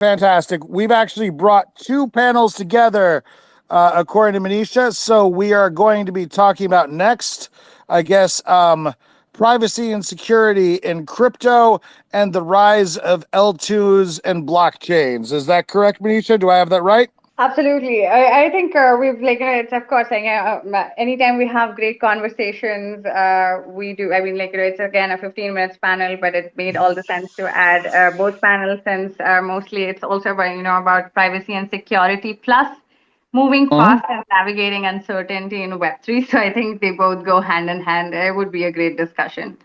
Fantastic. We've actually brought two panels together, according to Manisha. So we are going to be talking about next, I guess, privacy and security in crypto and the rise of L2s and blockchains. Is that correct, Manisha? Do I have that right? Absolutely. I think we've like, it's of course, like, anytime we have great conversations, we do. I mean, like, it's again a 15 minutes panel, but it made all the sense to add both panels since mostly it's also about, about privacy and security plus moving Mhm. fast and navigating uncertainty in Web3. So I think they both go hand in hand. It would be a great discussion.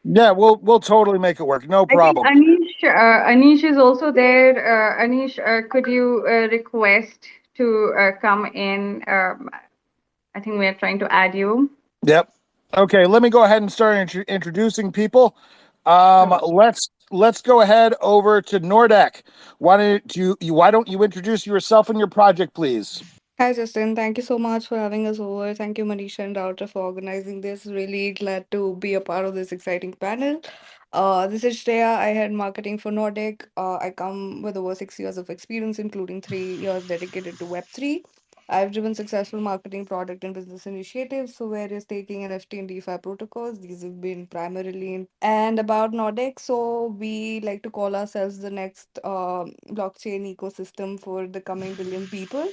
Yeah, we'll totally make it work. No I think problem. Anish is also there. Anish, could you request to come in? I think we are trying to add you. Yep. Okay, let me go ahead and start introducing people. Sure. Let's go ahead over to Nordek. Why don't you introduce yourself and your project, please? Hi, Justin. Thank you so much for having us over. Thank you, Manisha and Daughter, for organizing this. Really glad to be a part of this exciting panel. This is Shreya. I head marketing for Nordek. I come with over 6 years of experience, including 3 years dedicated to Web3. I've driven successful marketing, product, and business initiatives for various staking, NFT, and DeFi protocols. These have been primarily and about Nordek. So we like to call ourselves the next blockchain ecosystem for the coming billion people.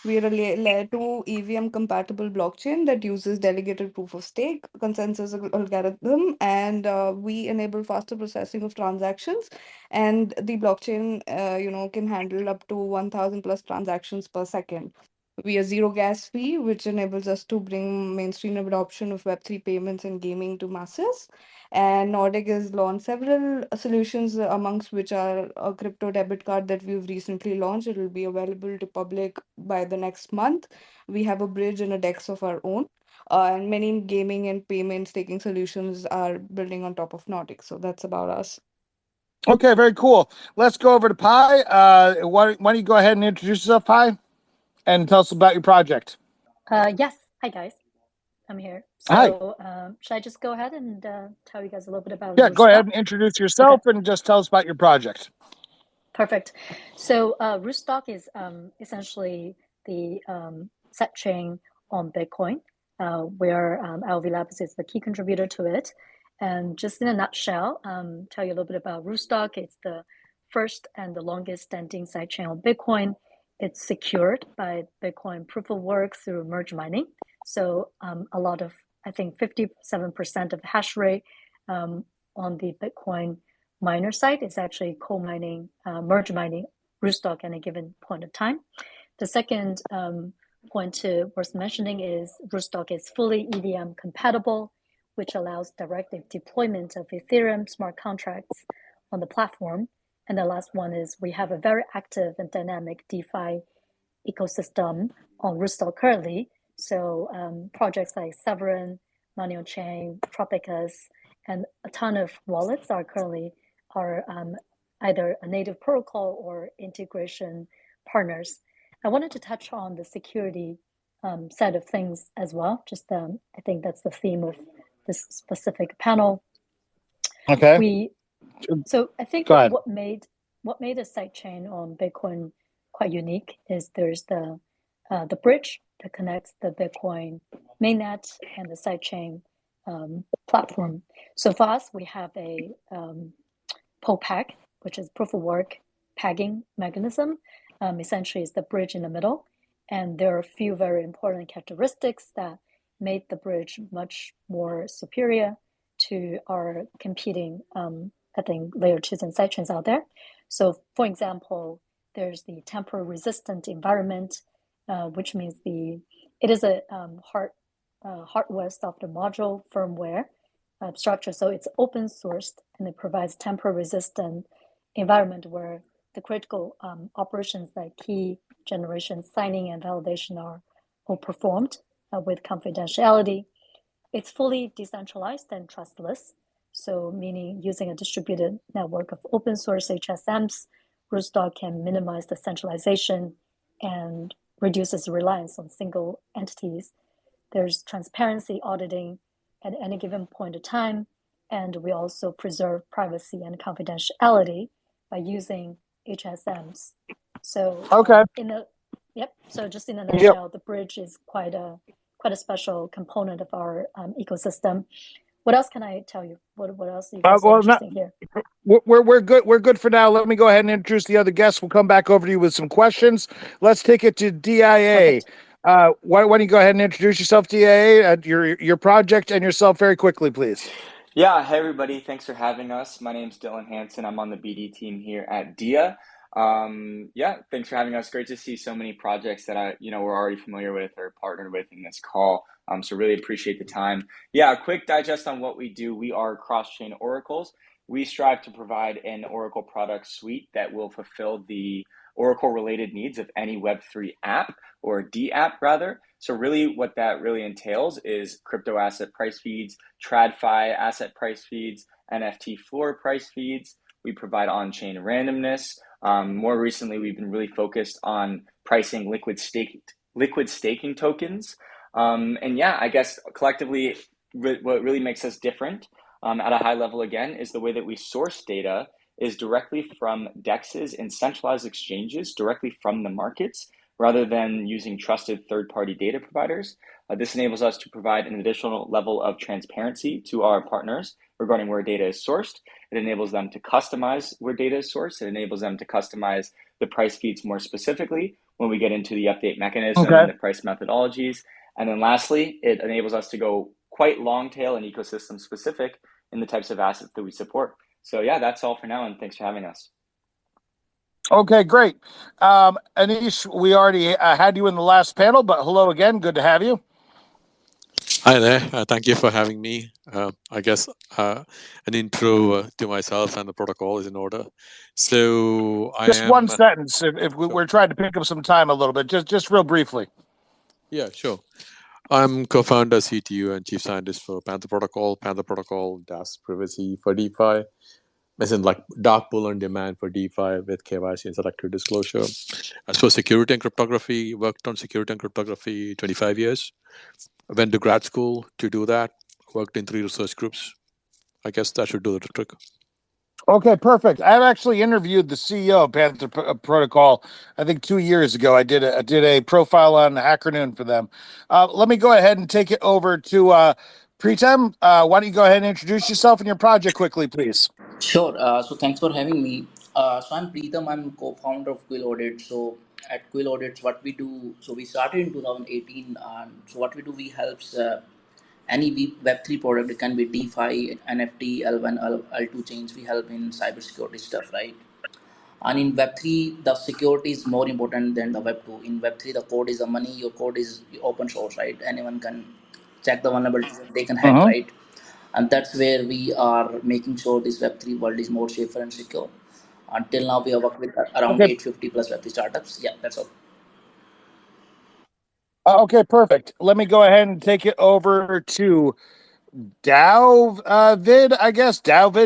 We are a layer 2 EVM compatible blockchain that uses delegated proof of stake, consensus algorithm, and we enable faster processing of transactions. And the blockchain, can handle up to 1,000 plus transactions per second. We are zero gas fee, which enables us to bring mainstream adoption of Web3 payments and gaming to masses. And Nordic has launched several solutions, amongst which are a crypto debit card that we've recently launched. It will be available to public by the next month. We have a bridge and a DEX of our own. And many gaming and payment staking solutions are building on top of Nordic. So that's about us. Okay, very cool. Let's go over to Pi. Why don't you go ahead and introduce yourself, Pi, and tell us about your project? Yes. Hi, guys. I'm here. Hi. So, should I just go ahead and tell you guys a little bit about Yeah, go ahead Rootstock? and introduce Okay, yourself and just tell us about your project. perfect. So, Rootstock is essentially the sidechain on Bitcoin, where LV Labs is the key contributor to it. And just in a nutshell, tell you a little bit about Rootstock. It's the first and the longest standing sidechain on Bitcoin. It's secured by Bitcoin proof of work through merge mining. So a lot of, I think 57% of the hash rate on the Bitcoin miner side is actually co-mining, merge mining Rootstock at a given point of time. The second point worth mentioning is Rootstock is fully EVM compatible, which allows direct deployment of Ethereum smart contracts on the platform. And the last one is we have a very active and dynamic DeFi ecosystem on Rootstock currently. So projects like Severin, Money on Chain, Tropicus, and a ton of wallets are currently either a native protocol or integration partners. I wanted to touch on the security side of things as well. Just I think that's the theme of this specific panel. Okay. So I think Go ahead. what made a sidechain on Bitcoin quite unique is there's the bridge that connects the Bitcoin mainnet and the sidechain platform. So for us, we have a POPAG, which is proof of work pegging mechanism. Essentially, is the bridge in the middle, and there are a few very important characteristics that made the bridge much more superior to our competing, I think, layer 2s and sidechains out there. So, for example, there's the temporal resistant environment, which means it is a hardware software module firmware structure. So it's open sourced and it provides temporal resistant environment where the critical operations like key generation, signing, and validation are all performed with confidentiality. It's fully decentralized and trustless. So meaning using a distributed network of open source HSMs, Rootstock can minimize the centralization and reduces reliance on single entities. There's transparency auditing at any given point of time, and we also preserve privacy and confidentiality by using HSMs. So Okay. So just in a nutshell, the bridge is quite a special component of our ecosystem. What else can I tell you? What else you guys are interested here? We're good. We're good for now. Let me go ahead and introduce the other guests. We'll come back over to you with some questions. Let's take it to DIA. Why don't you go ahead and introduce yourself, DIA, your project and yourself very quickly, please. Yeah, hey everybody. Thanks for having us. My name's Dillon Hanson. I'm on the BD team here at DIA. Thanks for having us. Great to see so many projects that we're already familiar with or partnered with in this call. So really appreciate the time. Yeah, a quick digest on what we do. We are cross-chain oracles. We strive to provide an Oracle product suite that will fulfill the Oracle-related needs of any Web3 app, or D app rather. So really what that really entails is crypto asset price feeds, TradFi asset price feeds, NFT floor price feeds. We provide on-chain randomness. More recently, we've been really focused on pricing liquid staking tokens. I guess collectively, what really makes us different at a high level, again, is the way that we source data is directly from DEXs and centralized exchanges, directly from the markets, rather than using trusted third-party data providers. This enables us to provide an additional level of transparency to our partners regarding where data is sourced. It enables them to customize where data is sourced. It enables them to customize the price feeds more specifically when we get into the update mechanism and the price methodologies. And then lastly, it enables us to go quite long tail and ecosystem specific in the types of assets that we support. So yeah, that's all for now, and thanks for having us. Okay, great. Anish, we already had you in the last panel, but hello again. Good to have you. Hi there. Thank you for having me. I guess an intro to myself and the protocol is in order. So just one sentence, if we're trying to pick up some time a little bit, just real briefly. Yeah, sure. I'm co-founder, CTO, and chief scientist for Panther Protocol. Panther Protocol does privacy for DeFi, as in like dark pool on demand for DeFi with KYC and selective disclosure. As for security and cryptography, worked on security and cryptography 25 years. Went to grad school to do that. Worked in 3 research groups. I guess that should do the trick. Okay, perfect. I've actually interviewed the CEO of Panther Protocol, I think 2 years ago. I did a profile on HackerNoon for them. Let me go ahead and take it over to Preetam. Why don't you go ahead and introduce yourself and your project quickly, please? Sure. So thanks for having me. So I'm Preetam. I'm co-founder of Quill Audits. So at Quill Audits, what we do, so we started in 2018. So what we do, we helps any Web3 product. It can be DeFi, NFT, L1, L2 chains. We help in cybersecurity stuff, right? And in Web3, the security is more important than the Web2. In Web3, the code is the money. Your code is open source, right? Anyone can check the vulnerabilities and they can hack, right? And that's where we are making sure this Web3 world is more safer and secure. Until now, we have worked with around 850 plus Web3 startups. Yeah, that's all. Okay, perfect. Let me go ahead and take it over to Dalvid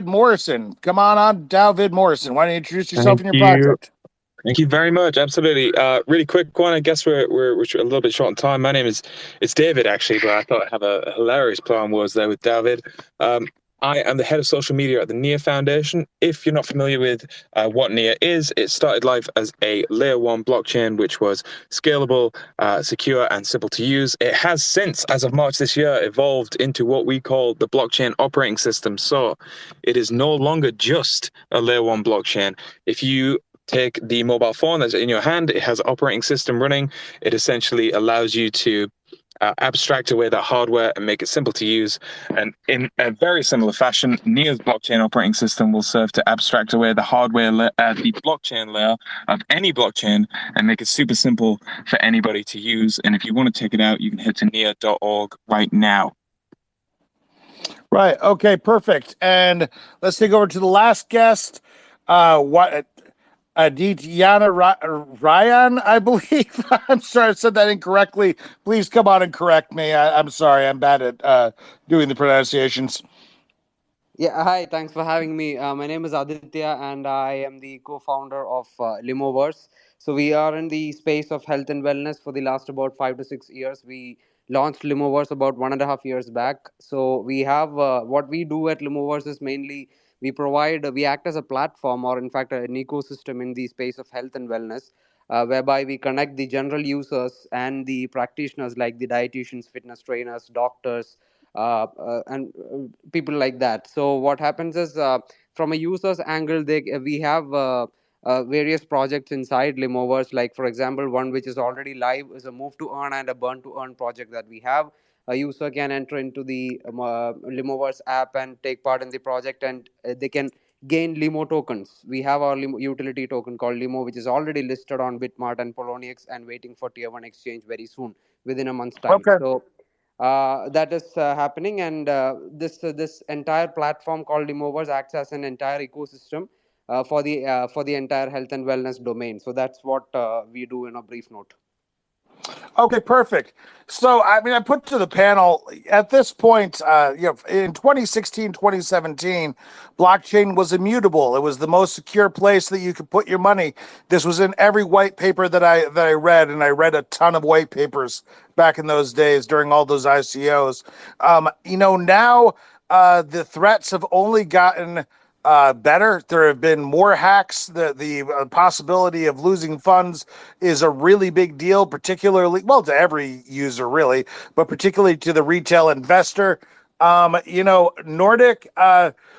Morrison. Come on, Dalvid Morrison. Why don't you introduce yourself and your project? Thank you very much. Absolutely. Really quick one. I guess we're a little bit short on time. My name is David, actually, but I thought I'd have a hilarious play on words there with David. I am the head of social media at the NEAR Foundation. If you're not familiar with what NEAR is, it started life as a layer 1 blockchain, which was scalable, secure, and simple to use. It has since, as of March this year, evolved into what we call the blockchain operating system. So it is no longer just a layer 1 blockchain. If you take the mobile phone that's in your hand, it has an operating system running. It essentially allows you to abstract away that hardware and make it simple to use. And in a very similar fashion, NEAR's blockchain operating system will serve to abstract away the hardware at the blockchain layer of any blockchain and make it super simple for anybody to use. And if you want to check it out, you can head to near.org right now. Right. Okay, perfect. And let's take over to the last guest. Adityanarayan, I believe. I'm sorry I said that incorrectly. Please come on and correct me. I'm sorry. I'm bad at doing the pronunciations. Yeah, hi. Thanks for having me. My name is Aditya, and I am the co-founder of Limov. So we are in the space of health and wellness for the last about 5 to 6 years. We launched Limov about 1.5 years back. So we have what we do at Limov is mainly we act as a platform, or in fact an ecosystem in the space of health and wellness, whereby we connect the general users and the practitioners like the dietitians, fitness trainers, doctors, and people like that. So what happens is, from a user's angle, we have various projects inside Limovers. Like, for example, one which is already live is a move to earn and a burn to earn project that we have. A user can enter into the Limovers app and take part in the project, and they can gain Limo tokens. We have our Limo utility token called Limo, which is already listed on Bitmart and Poloniex and waiting for tier 1 exchange very soon, within a month's time. Okay. So that is happening, and this entire platform called Limovers acts as an entire ecosystem for the entire health and wellness domain. So that's what we do in a brief note. Okay, perfect. So, I mean, I put to the panel at this point, in 2016, 2017, blockchain was immutable. It was the most secure place that you could put your money. This was in every white paper that I read, and I read a ton of white papers back in those days during all those ICOs. Now the threats have only gotten better. There have been more hacks. The possibility of losing funds is a really big deal, particularly, well, to every user really, but particularly to the retail investor. Nordek,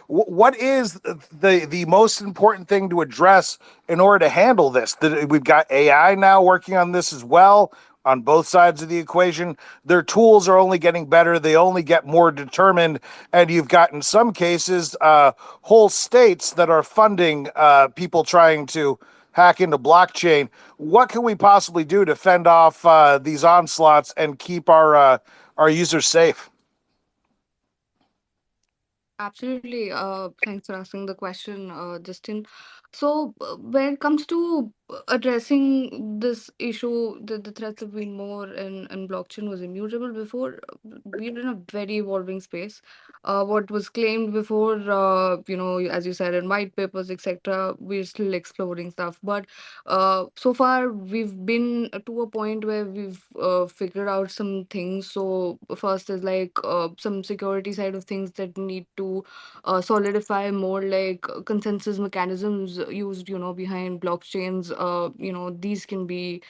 what is the most important thing to address in order to handle this? We've got AI now working on this as well, on both sides of the equation. Their tools are only getting better. They only get more determined. And you've got, in some cases, whole states that are funding people trying to hack into blockchain. What can we possibly do to fend off these onslaughts and keep our users safe? Absolutely. Thanks for asking the question, Justin. So, when it comes to addressing this issue, the threats have been more, and blockchain was immutable before. We're in a very evolving space. What was claimed before, as you said, in white papers, etc., we're still exploring stuff. But so far, we've been to a point where we've figured out some things. So, first is like some security side of things that need to solidify more, like consensus mechanisms used behind blockchains. These can be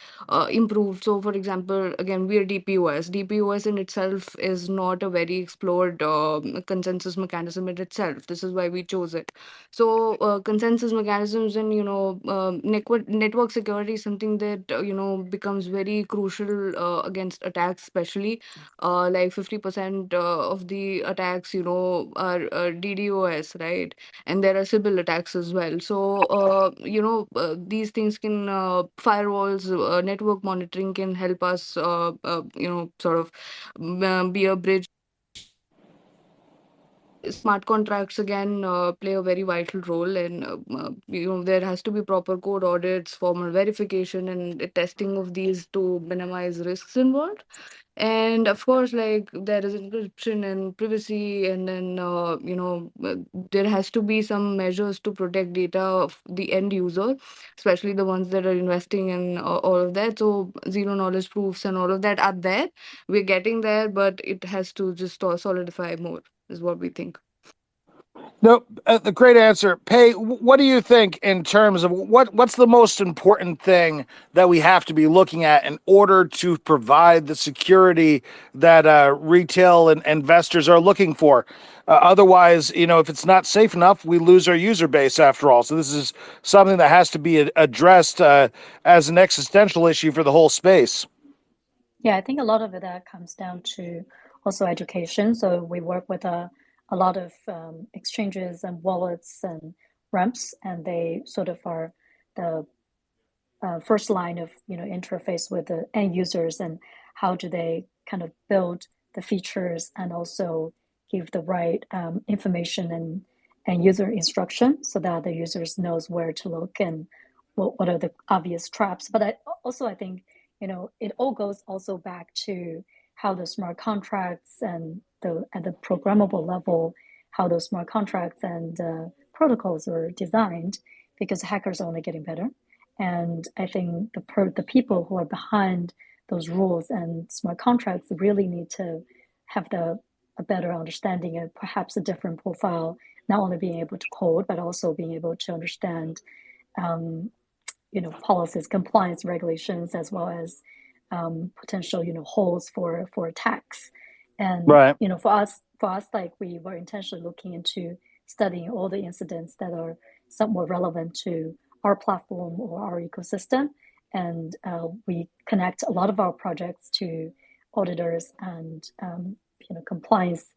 improved. So for example, again, we are dpos in itself is not a very explored consensus mechanism in itself. This is why we chose it. So consensus mechanisms and network security is something that becomes very crucial against attacks, especially like 50% of the attacks, are DDoS, right? And there are Sybil attacks as well. So, these things can, firewalls, network monitoring can help us, sort of be a bridge. Smart contracts again play a very vital role, and there has to be proper code audits, formal verification, and testing of these to minimize risks involved. And of course, like there is encryption and privacy, and then there has to be some measures to protect data of the end user, especially the ones that are investing in all of that. So zero knowledge proofs and all of that are there. We're getting there, but it has to just solidify more, is what we think. No, the great answer. Pei, what do you think in terms of what's the most important thing that we have to be looking at in order to provide the security that retail and investors are looking for? Otherwise, if it's not safe enough, we lose our user base after all. So this is something that has to be addressed as an existential issue for the whole space. Yeah, I think a lot of it comes down to also education. So we work with a lot of exchanges and wallets and ramps, and they sort of are the first line of interface with the end users, and how do they kind of build the features and also give the right information and user instruction so that the users knows where to look and what are the obvious traps. But I think it all goes also back to how the smart contracts and at the programmable level, how those smart contracts and protocols are designed, because hackers are only getting better. And I think the people who are behind those rules and smart contracts really need to have a better understanding and perhaps a different profile not only being able to code, but also being able to understand policies, compliance regulations, as well as potential holes for attacks. And Right. for us, like we were intentionally looking into studying all the incidents that are somewhat relevant to our platform or our ecosystem, and we connect a lot of our projects to auditors and compliance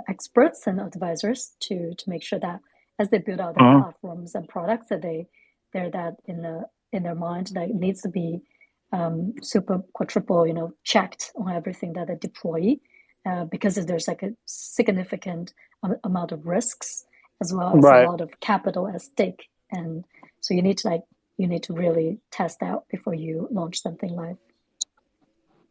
experts and advisors to make sure that as they build out their platforms and products, that they're that in their mind that it needs to be super quadruple checked on everything that they deploy, because if there's like a significant amount of risks as well as a Right. lot of capital at stake, and so you need to really test out before you launch something live.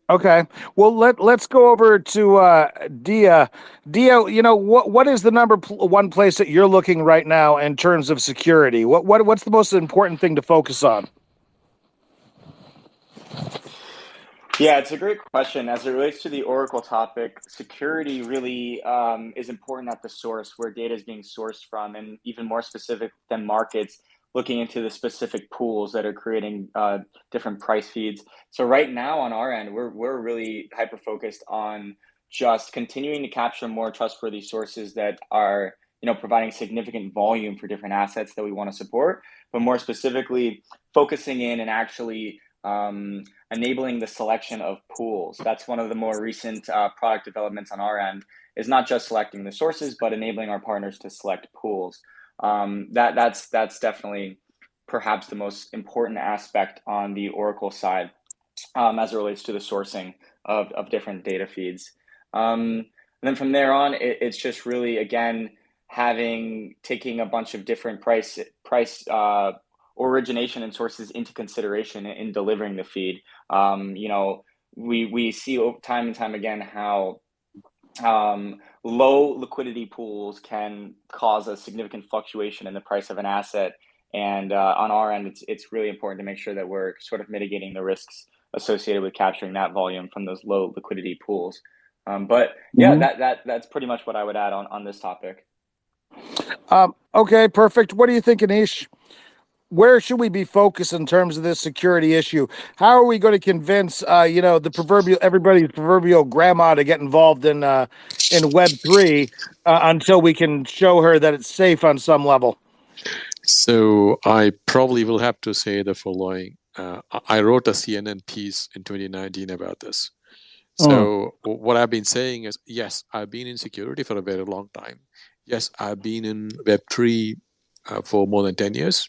Okay. Well, let's go over to Dia. Dia, what is the number one place that you're looking right now in terms of security? What's the most important thing to focus on? Yeah, it's a great question. As it relates to the Oracle topic, security really is important at the source where data is being sourced from, and even more specific than markets, looking into the specific pools that are creating different price feeds. So right now on our end, we're really hyper focused on just continuing to capture more trustworthy sources that are providing significant volume for different assets that we want to support, but more specifically focusing in and actually enabling the selection of pools. That's one of the more recent product developments on our end, is not just selecting the sources, but enabling our partners to select pools. That's definitely perhaps the most important aspect on the Oracle side as it relates to the sourcing of different data feeds. And then from there on, it's just really, again, taking a bunch of different price origination and sources into consideration in delivering the feed. We see time and time again how low liquidity pools can cause a significant fluctuation in the price of an asset. And on our end, it's really important to make sure that we're sort of mitigating the risks associated with capturing that volume from those low liquidity pools. But yeah, that's pretty much what I would add on this topic. Okay, perfect. What do you think, Anish? Where should we be focused in terms of this security issue? How are we going to convince, everybody's proverbial grandma to get involved in Web3 until we can show her that it's safe on some level? So I probably will have to say the following. I wrote a CNN piece in 2019 about this. So what I've been saying is, yes, I've been in security for a very long time. Yes, I've been in Web3 for more than 10 years.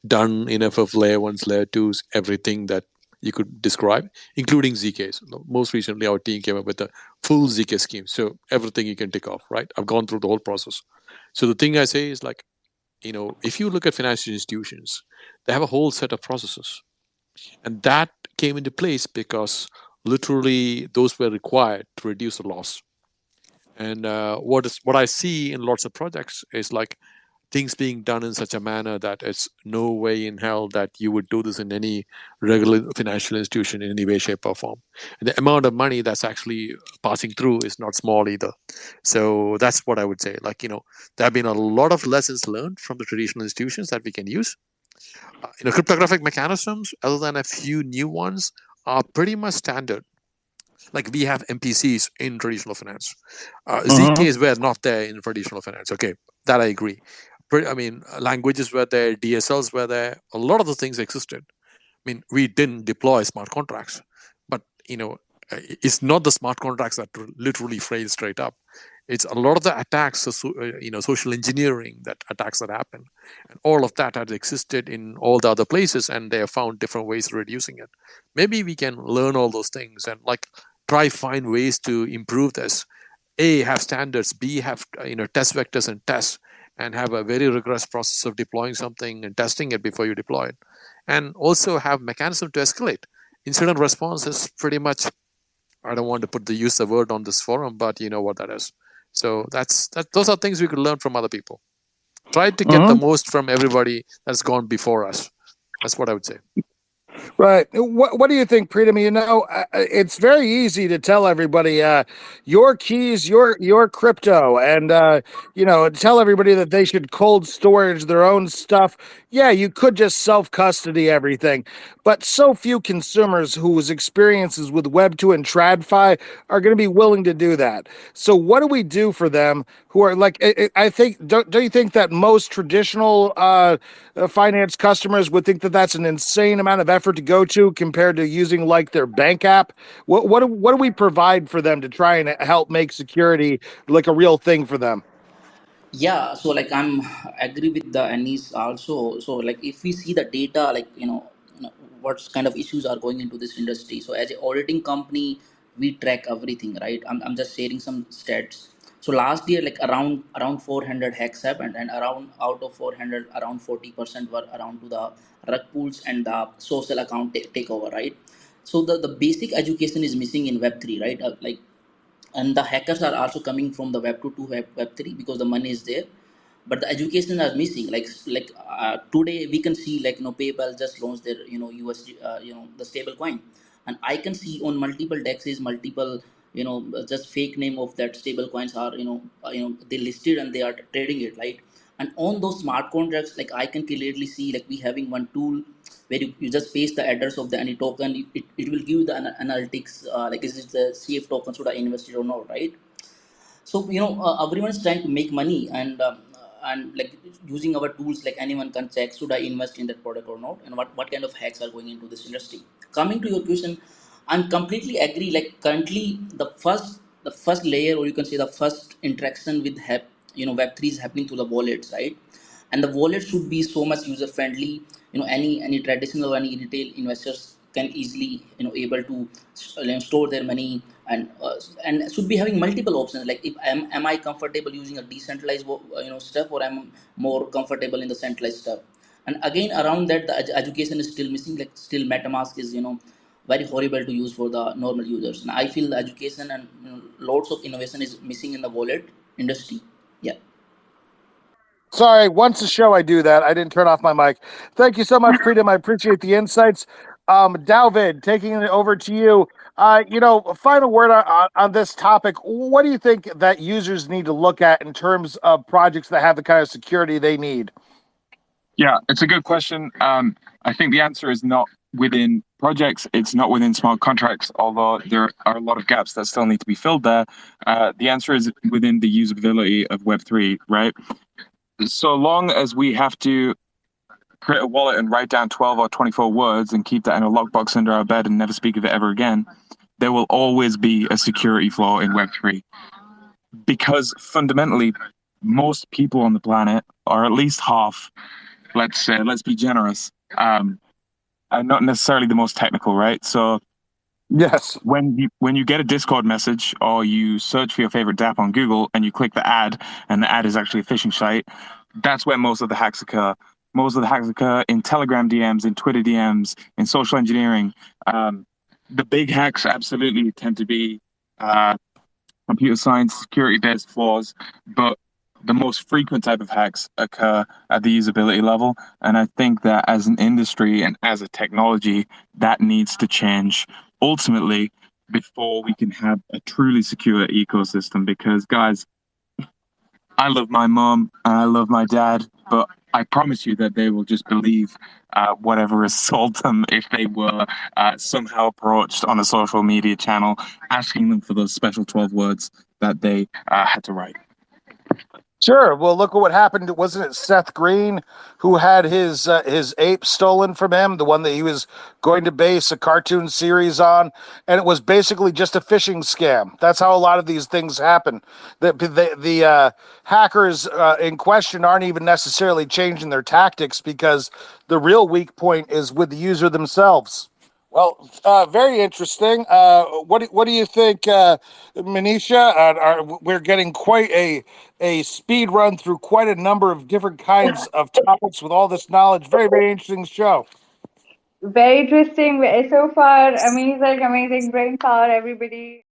Done enough of layer 1s, layer 2s, everything that you could describe, including ZKs. Most recently, our team came up with a full ZK scheme. So everything you can tick off, right? I've gone through the whole process. So the thing I say is like, if you look at financial institutions, they have a whole set of processes. And that came into place because literally those were required to reduce the loss. And what I see in lots of projects is like things being done in such a manner that it's no way in hell that you would do this in any regular financial institution in any way, shape, or form. And the amount of money that's actually passing through is not small either. So that's what I would say. Like, there have been a lot of lessons learned from the traditional institutions that we can use. Cryptographic mechanisms, other than a few new ones, are pretty much standard. Like we have MPCs in traditional finance. ZKs were not there in traditional finance. Okay, that I agree. Languages were there, DSLs were there. A lot of the things existed. We didn't deploy smart contracts, but it's not the smart contracts that literally fail straight up. It's a lot of the attacks, social engineering attacks that happen, and all of that had existed in all the other places, and they have found different ways of reducing it. Maybe we can learn all those things and try find ways to improve this. A, have standards. B, have test vectors and tests, and have a very rigorous process of deploying something and testing it before you deploy it, and also have mechanism to escalate. Incident response is pretty much, I don't want to use the word on this forum, but you know what that is. So those are things we could learn from other people. Try to get the most from everybody that's gone before us. That's what I would say. Right. What do you think, Preetam? It's very easy to tell everybody your keys, your crypto, and tell everybody that they should cold storage their own stuff. Yeah, you could just self custody everything, but so few consumers whose experiences with Web2 and TradFi are going to be willing to do that. So, what do we do for them who are like? I think don't you think that most traditional finance customers would think that that's an insane amount of effort to go to compared to using like their bank app? What do we provide for them to try and help make security like a real thing for them? Yeah, so like I'm agree with the Anis also. So like if we see the data, like what kind of issues are going into this industry. So as an auditing company, we track everything, right? I'm just sharing some stats. So last year, like around 400 hacks happened, and around out of 400, around 40% were around to the rug pulls and the social account takeover, right? So the basic education is missing in Web3, right? And the hackers are also coming from the web 2 to web 3 because the money is there, but the education are missing. Today we can see, like PayPal just launched their USD, the stable coin, and I can see on multiple dexes, multiple just fake name of that stable coins are they listed and they are trading it, right? And on those smart contracts, like I can clearly see, like we having one tool where you just paste the address of the any token. It will give the analytics, like is it the CF token, should I invest it or not, right? So everyone's trying to make money, and like using our tools, like anyone can check should I invest in that product or not, and what kind of hacks are going into this industry. Coming to your question, I'm completely agree. Like currently the first layer, or you can say the first interaction with web3 is happening to the wallets, right? And the wallet should be so much user friendly. Any traditional or any retail investors can easily able to store their money, and should be having multiple options. Like if am I comfortable using a decentralized stuff, or I'm more comfortable in the centralized stuff. And again, around that, the education is still missing. Like still MetaMask is very horrible to use for the normal users, and I feel the education and lots of innovation is missing in the wallet industry. Yeah. Sorry, once a show I do that. I didn't turn off my mic. Thank you so much, Preetam. I appreciate the insights. Dalvid, taking it over to you. A final word on this topic. What do you think that users need to look at in terms of projects that have the kind of security they need? Yeah, it's a good question. I think the answer is not within projects. It's not within smart contracts, although there are a lot of gaps that still need to be filled there. The answer is within the usability of Web3, right? So long as we have to create a wallet and write down 12 or 24 words and keep that in a lockbox under our bed and never speak of it ever again, there will always be a security flaw in Web3. Because fundamentally, most people on the planet, or at least half, let's be generous, are not necessarily the most technical, right? So yes, when you get a Discord message, or you search for your favorite DApp on Google and you click the ad, and the ad is actually a phishing site, that's where most of the hacks occur. Most of the hacks occur in Telegram DMs, in Twitter DMs, in social engineering. The big hacks absolutely tend to be computer science, security-based flaws, but the most frequent type of hacks occur at the usability level. And I think that as an industry and as a technology, that needs to change ultimately before we can have a truly secure ecosystem. Because, guys, I love my mom and I love my dad, but I promise you that they will just believe whatever is sold them if they were somehow approached on a social media channel asking them for those special 12 words that they had to write. Sure. Well, look at what happened. Wasn't it Seth Green who had his ape stolen from him, the one that he was going to base a cartoon series on, and it was basically just a phishing scam. That's how a lot of these things happen. The hackers in question aren't even necessarily changing their tactics because the real weak point is with the user themselves. Well, very interesting. What do you think, Manisha? We're getting quite a speed run through quite a number of different kinds of topics with all this knowledge. Very, very interesting show. Very interesting. So far, amazing brain power, everybody.